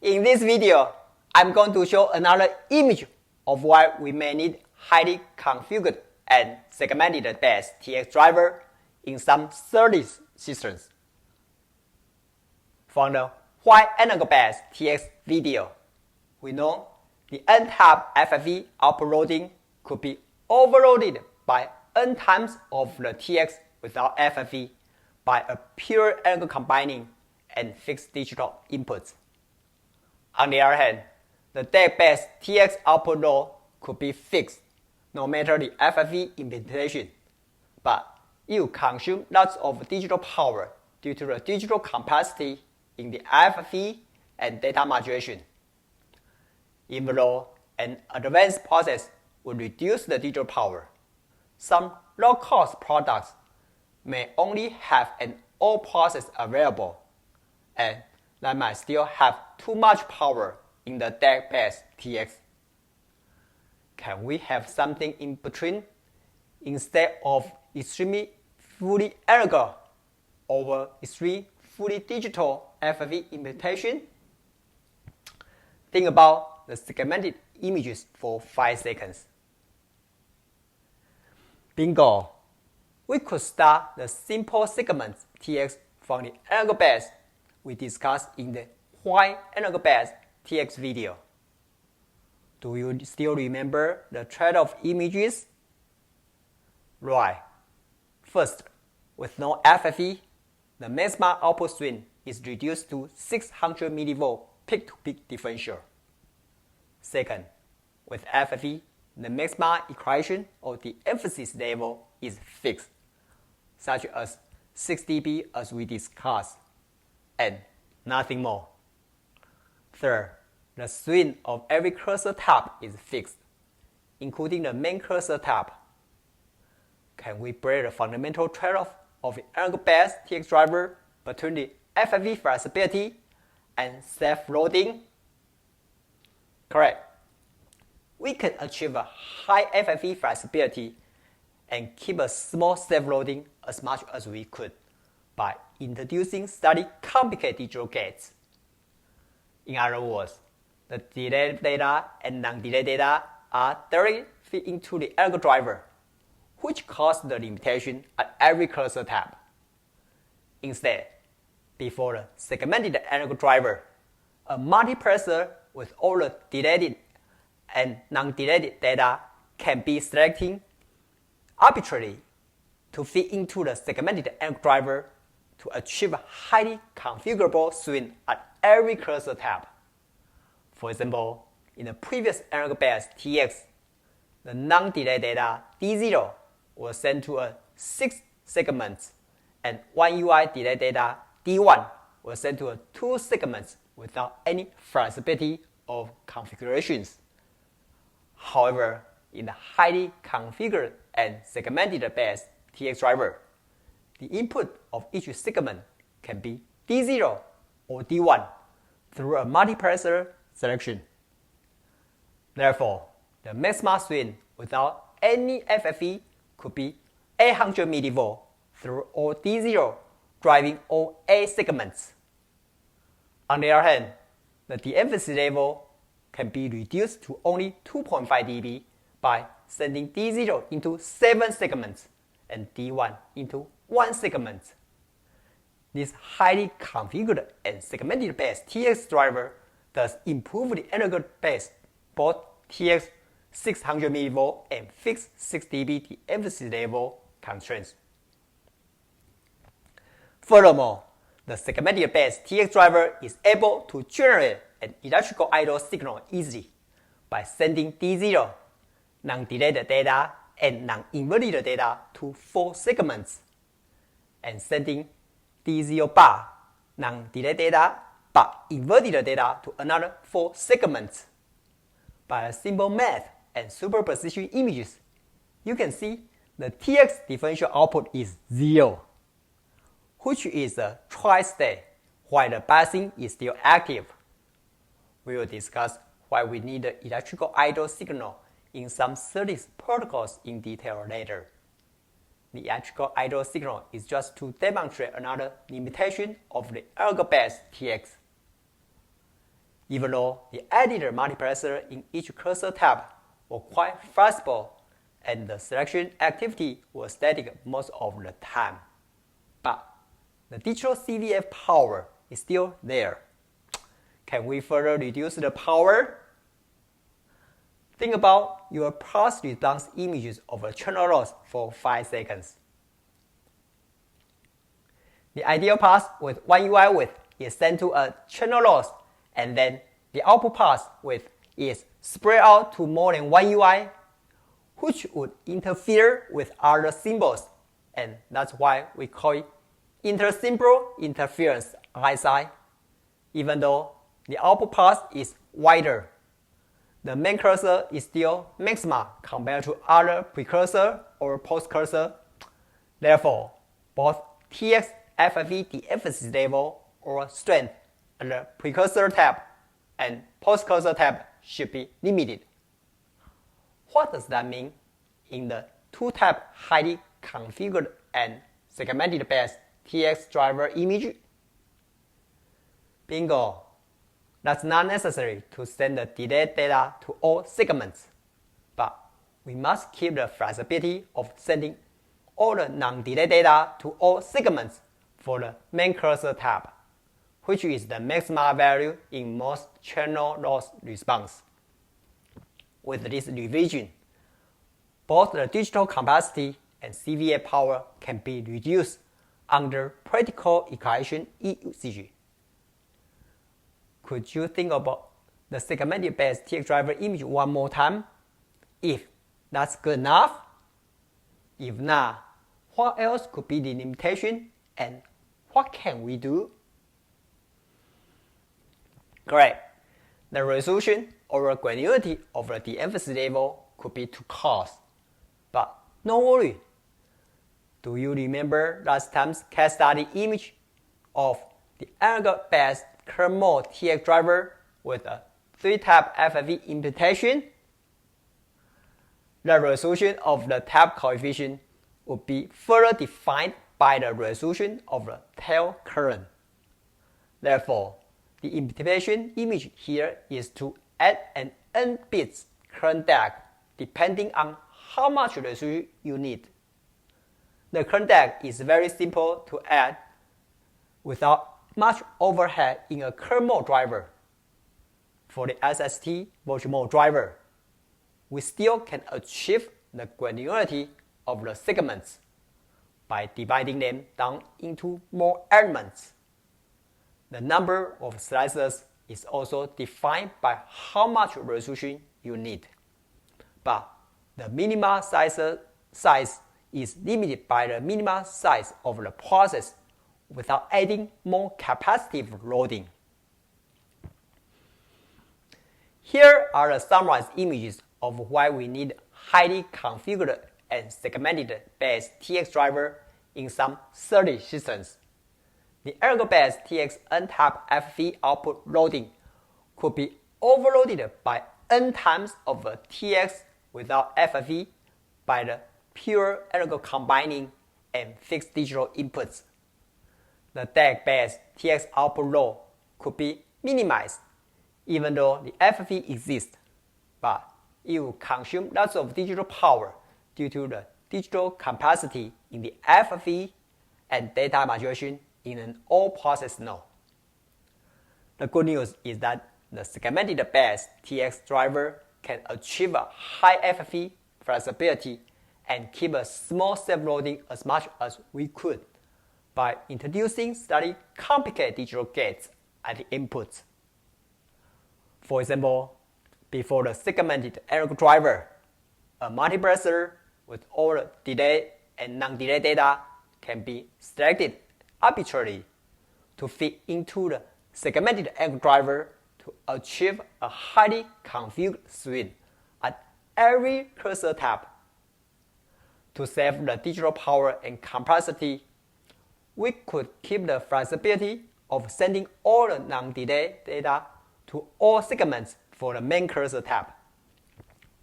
In this video, I'm going to show another image of why we may need highly configured and segmented based TX driver in some SerDes systems. From the why analog-based TX video, we know the N-type FFE output loading could be overloaded by N times of the TX without FFE by a pure analog combining and fixed digital inputs. On the other hand, the DAC-based TX output load could be fixed no matter the FFE implementation, but it will consume lots of digital power due to the digital capacity in the FFE and data modulation. Even though an advanced process would reduce the digital power, some low-cost products may only have an old process available, and that might still have too much power in the DAC-based TX. Can we have something in between instead of extremely fully analog over extremely fully digital FFE implementation? Think about the segmented images for 5 seconds. Bingo! We could start the simple segments TX from the analog base we discussed in the why analog based TX video. Do you still remember the trade-off images? Right. First, with no FFE, the maximum output swing is reduced to 600 mV peak-to-peak differential. Second, with FFE, the maximum equation of the emphasis level is fixed, such as 6 dB as we discussed, and nothing more. Third, the swing of every cursor tab is fixed, including the main cursor tab. Can we break the fundamental trade-off of the analog-based TX driver between the FFE flexibility and self-loading? Correct. We can achieve a high FFE flexibility and keep a small self-loading as much as we could by introducing slightly complicated digital gates. In other words, the delayed data and non-delayed data are directly fed into the analog driver, which causes the limitation at every cursor tab. Instead, before the segmented analog driver, a multiplexer with all the delayed and non-delayed data can be selected arbitrarily to fit into the segmented analog driver to achieve a highly configurable swing at every cursor tab. For example, in the previous analog-based TX, the non-delayed data D0 was sent to a 6 segments, and 1 UI delayed data D1 was sent to a 2 segments without any flexibility of configurations. However, in the highly configured and segmented based TX driver, the input of each segment can be D0 or D1 through a multiplexer selection. Therefore, the maximum swing without any FFE could be 800 mV through all D0 driving all 8 segments. On the other hand, the de-emphasis level can be reduced to only 2.5 dB by sending D0 into 7 segments and D1 into 1 segment. This highly configured and segmented based TX driver thus improve the analog based both TX 600 mV and fixed 6 dB de-emphasis level constraints. Furthermore, the segmented based TX driver is able to generate an electrical idle signal easily by sending D0, non-delayed data and non-inverted data to 4 segments, and sending D0 bar, non-delayed data but inverted data to another 4 segments. By a simple math and superposition images, you can see the TX differential output is 0, which is a tri-state while the biasing is still active. We will discuss why we need the electrical idle signal in some SerDes protocols in detail later. The electrical idle signal is just to demonstrate another limitation of the analog-based TX. even though the editor multiplexer in each cursor tab were quite flexible and the selection activity was static most of the time. But the digital CVF power is still there. Can we further reduce the power? Think about your pulse response images of a channel loss for 5 seconds. The ideal path with one UI width is sent to a channel loss, and then the output path width is spread out to more than one UI, which would interfere with other symbols, and that's why we call it intersymbol interference (ISI). Even though the output path is wider, the main cursor is still maxima compared to other precursor or postcursor. Therefore, both TX FFE de-emphasis level or strength at the precursor tab and postcursor tab should be limited. What does that mean in the 2-tab highly configured and segmented based TX driver image? Bingo! That's not necessary to send the delayed data to all segments, but we must keep the flexibility of sending all the non-delayed data to all segments for the main cursor tab, which is the maximum value in most channel loss response. With this revision, both the digital capacity and CVA power can be reduced under practical equation usage. Could you think about the segmented based TX driver image one more time? If that's good enough? If not, what else could be the limitation and what can we do? Great. The resolution or granularity of the de-emphasis level could be too coarse. But no worry. Do you remember last time's case study image of the analog-based current mode TX driver with a 3-tab FFE implementation? The resolution of the tab coefficient would be further defined by the resolution of the tail current. Therefore, the implementation image here is to add an n bits current DAG depending on how much resolution you need. The current DAG is very simple to add without much overhead in a current mode driver. For the SST virtual mode driver, we still can achieve the granularity of the segments by dividing them down into more elements. The number of slices is also defined by how much resolution you need. But the minimum size is limited by the minimum size of the process without adding more capacitive loading. Here are the summarized images of why we need highly configured and segmented based TX driver in some SerDes systems. The ergo-based TX n-tab FFE output loading could be overloaded by n times of a TX without FFE by the pure ergo combining and fixed digital inputs. The DAG-based TX output load could be minimized even though the FFE exists, but it will consume lots of digital power due to the digital capacity in the FFE and data maturation in an all-process node. The good news is that the segmented based TX driver can achieve a high FFE flexibility and keep a small self-loading as much as we could by introducing slightly complicated digital gates at the inputs. For example, before the segmented ergo driver, a multiplexer with all the delay and non-delay data can be selected arbitrarily to fit into the segmented ergo driver to achieve a highly configured swing at every cursor tab. To save the digital power and complexity, we could keep the flexibility of sending all the non-delay data to all segments for the main cursor tab,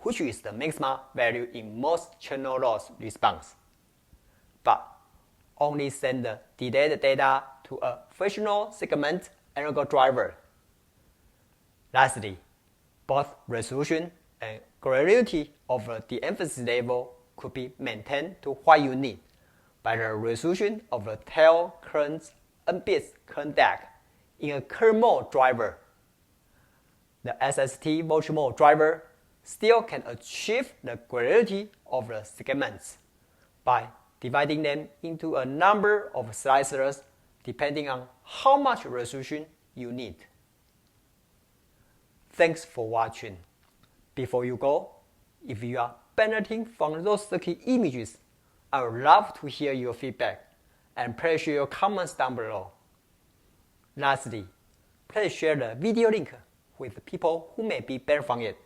which is the maximum value in most channel loss response. But only send the delayed data to a frictional segment ergo driver. Lastly, both resolution and granularity of the de-emphasis level could be maintained to what you need by the resolution of the tail current's n-bits current deck in a current mode driver. The SST voltage mode driver still can achieve the granularity of the segments by dividing them into a number of slicers depending on how much resolution you need. Thanks for watching. Before you go, if you are benefiting from those circuit images, I would love to hear your feedback and please share your comments down below. Lastly, please share the video link with people who may be benefiting from it.